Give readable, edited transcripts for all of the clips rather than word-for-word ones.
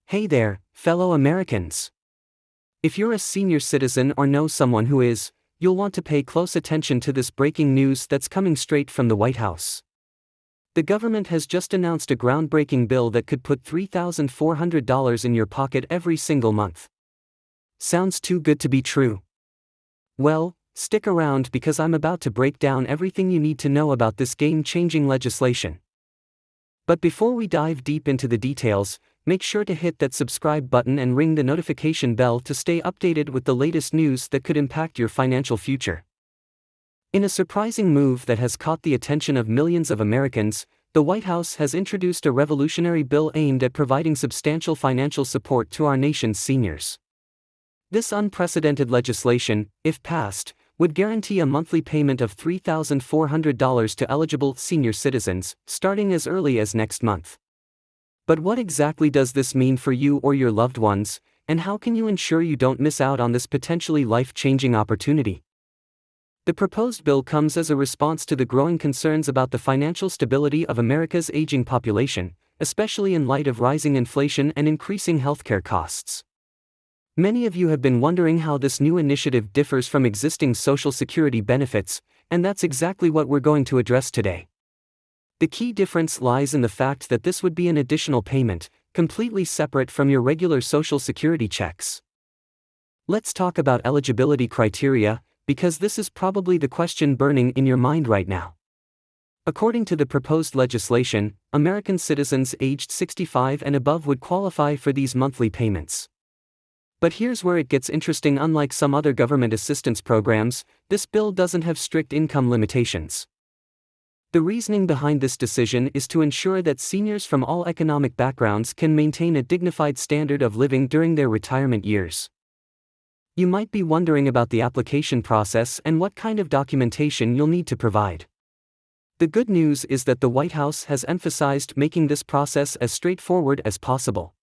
Hey there, fellow Americans. If you're a senior citizen or know someone who is, you'll want to pay close attention to this breaking news that's coming straight from the White House. The government has just announced a groundbreaking bill that could put $3,400 in your pocket every single month. Sounds too good to be true. Well, stick around because I'm about to break down everything you need to know about this game-changing legislation. But before we dive deep into the details, make sure to hit that subscribe button and ring the notification bell to stay updated with the latest news that could impact your financial future. In a surprising move that has caught the attention of millions of Americans, the White House has introduced a revolutionary bill aimed at providing substantial financial support to our nation's seniors. This unprecedented legislation, if passed, would guarantee a monthly payment of $3,400 to eligible senior citizens, starting as early as next month. But what exactly does this mean for you or your loved ones, and how can you ensure you don't miss out on this potentially life-changing opportunity? The proposed bill comes as a response to the growing concerns about the financial stability of America's aging population, especially in light of rising inflation and increasing healthcare costs. Many of you have been wondering how this new initiative differs from existing Social Security benefits, and that's exactly what we're going to address today. The key difference lies in the fact that this would be an additional payment, completely separate from your regular Social Security checks. Let's talk about eligibility criteria, because this is probably the question burning in your mind right now. According to the proposed legislation, American citizens aged 65 and above would qualify for these monthly payments. But here's where it gets interesting. Unlike some other government assistance programs, this bill doesn't have strict income limitations. The reasoning behind this decision is to ensure that seniors from all economic backgrounds can maintain a dignified standard of living during their retirement years. You might be wondering about the application process and what kind of documentation you'll need to provide. The good news is that the White House has emphasized making this process as straightforward as possible.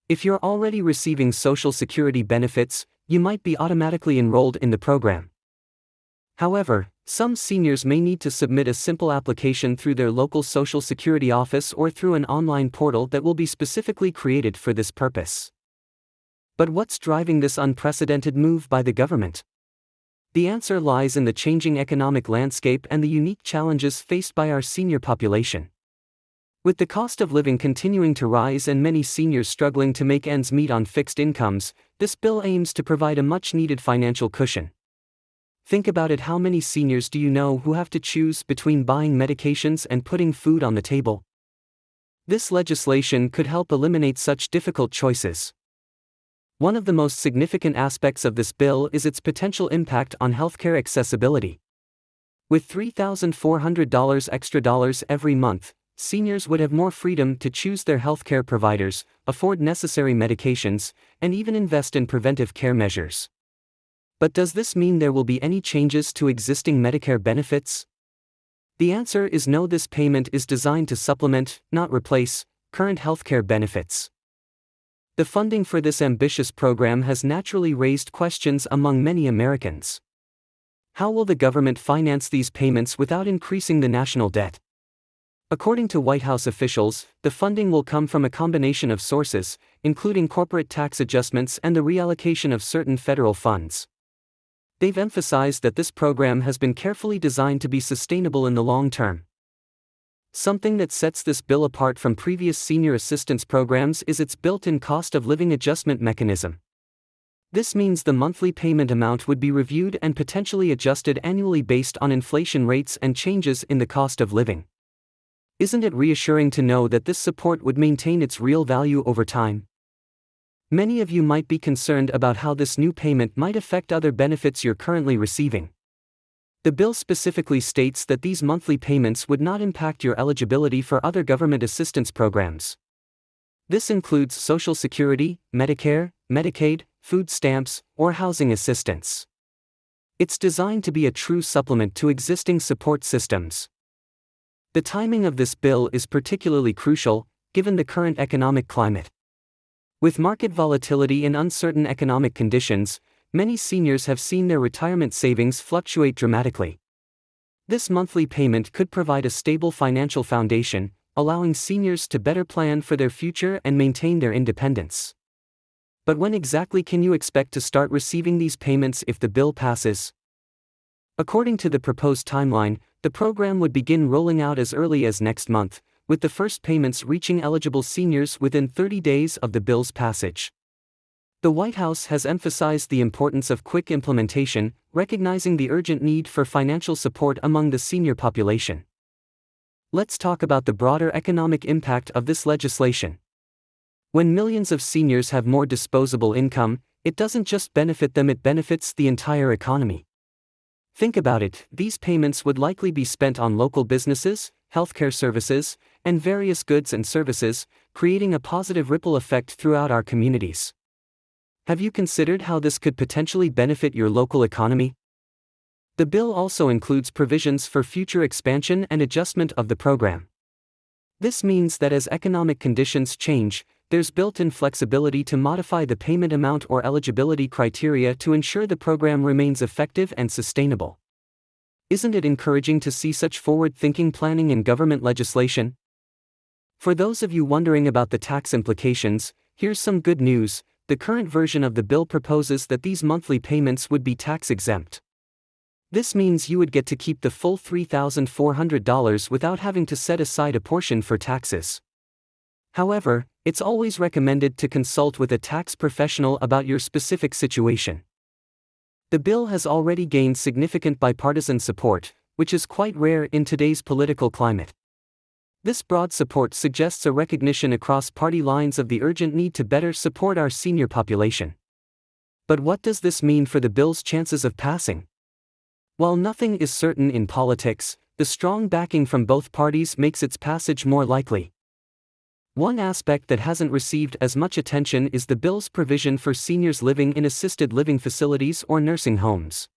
If you're already receiving Social Security benefits, you might be automatically enrolled in the program. However, some seniors may need to submit a simple application through their local Social Security office or through an online portal that will be specifically created for this purpose. But what's driving this unprecedented move by the government? The answer lies in the changing economic landscape and the unique challenges faced by our senior population. With the cost of living continuing to rise and many seniors struggling to make ends meet on fixed incomes, this bill aims to provide a much-needed financial cushion. Think about it: how many seniors do you know who have to choose between buying medications and putting food on the table? This legislation could help eliminate such difficult choices. One of the most significant aspects of this bill is its potential impact on healthcare accessibility. With $3,400 extra dollars every month, seniors would have more freedom to choose their healthcare providers, afford necessary medications, and even invest in preventive care measures. But does this mean there will be any changes to existing Medicare benefits? The answer is no. This payment is designed to supplement, not replace, current healthcare benefits. The funding for this ambitious program has naturally raised questions among many Americans. How will the government finance these payments without increasing the national debt? According to White House officials, the funding will come from a combination of sources, including corporate tax adjustments and the reallocation of certain federal funds. They've emphasized that this program has been carefully designed to be sustainable in the long term. Something that sets this bill apart from previous senior assistance programs is its built-in cost of living adjustment mechanism. This means the monthly payment amount would be reviewed and potentially adjusted annually based on inflation rates and changes in the cost of living. Isn't it reassuring to know that this support would maintain its real value over time? Many of you might be concerned about how this new payment might affect other benefits you're currently receiving. The bill specifically states that these monthly payments would not impact your eligibility for other government assistance programs. This includes Social Security, Medicare, Medicaid, food stamps, or housing assistance. It's designed to be a true supplement to existing support systems. The timing of this bill is particularly crucial, given the current economic climate. With market volatility and uncertain economic conditions, many seniors have seen their retirement savings fluctuate dramatically. This monthly payment could provide a stable financial foundation, allowing seniors to better plan for their future and maintain their independence. But when exactly can you expect to start receiving these payments if the bill passes? According to the proposed timeline, the program would begin rolling out as early as next month, with the first payments reaching eligible seniors within 30 days of the bill's passage. The White House has emphasized the importance of quick implementation, recognizing the urgent need for financial support among the senior population. Let's talk about the broader economic impact of this legislation. When millions of seniors have more disposable income, it doesn't just benefit them, it benefits the entire economy. Think about it, these payments would likely be spent on local businesses, healthcare services, and various goods and services, creating a positive ripple effect throughout our communities. Have you considered how this could potentially benefit your local economy? The bill also includes provisions for future expansion and adjustment of the program. This means that as economic conditions change, there's built-in flexibility to modify the payment amount or eligibility criteria to ensure the program remains effective and sustainable. Isn't it encouraging to see such forward-thinking planning in government legislation? For those of you wondering about the tax implications, here's some good news. The current version of the bill proposes that these monthly payments would be tax-exempt. This means you would get to keep the full $3,400 without having to set aside a portion for taxes. However, it's always recommended to consult with a tax professional about your specific situation. The bill has already gained significant bipartisan support, which is quite rare in today's political climate. This broad support suggests a recognition across party lines of the urgent need to better support our senior population. But what does this mean for the bill's chances of passing? While nothing is certain in politics, the strong backing from both parties makes its passage more likely. One aspect that hasn't received as much attention is the bill's provision for seniors living in assisted living facilities or nursing homes.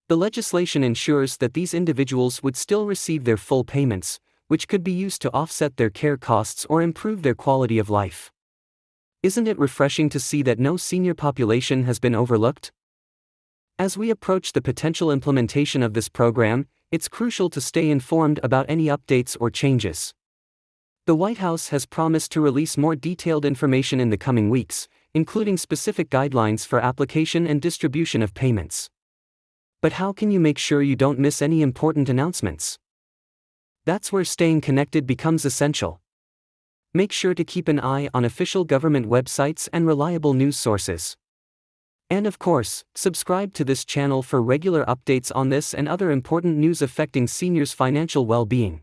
The legislation ensures that these individuals would still receive their full payments, which could be used to offset their care costs or improve their quality of life. Isn't it refreshing to see that no senior population has been overlooked? As we approach the potential implementation of this program, it's crucial to stay informed about any updates or changes. The White House has promised to release more detailed information in the coming weeks, including specific guidelines for application and distribution of payments. But how can you make sure you don't miss any important announcements? That's where staying connected becomes essential. Make sure to keep an eye on official government websites and reliable news sources. And of course, subscribe to this channel for regular updates on this and other important news affecting seniors' financial well-being.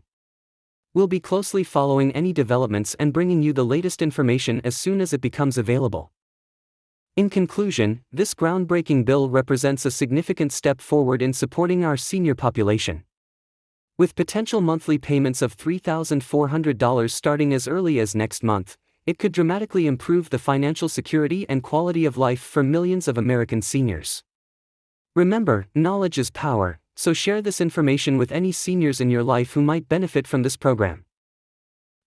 We'll be closely following any developments and bringing you the latest information as soon as it becomes available. In conclusion, this groundbreaking bill represents a significant step forward in supporting our senior population. With potential monthly payments of $3,400 starting as early as next month, it could dramatically improve the financial security and quality of life for millions of American seniors. Remember, knowledge is power, so share this information with any seniors in your life who might benefit from this program.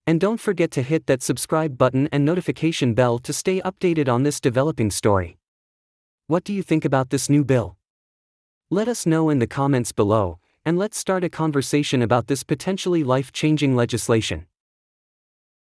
And don't forget to hit that subscribe button and notification bell to stay updated on this developing story. What do you think about this new bill? Let us know in the comments below, and let's start a conversation about this potentially life-changing legislation.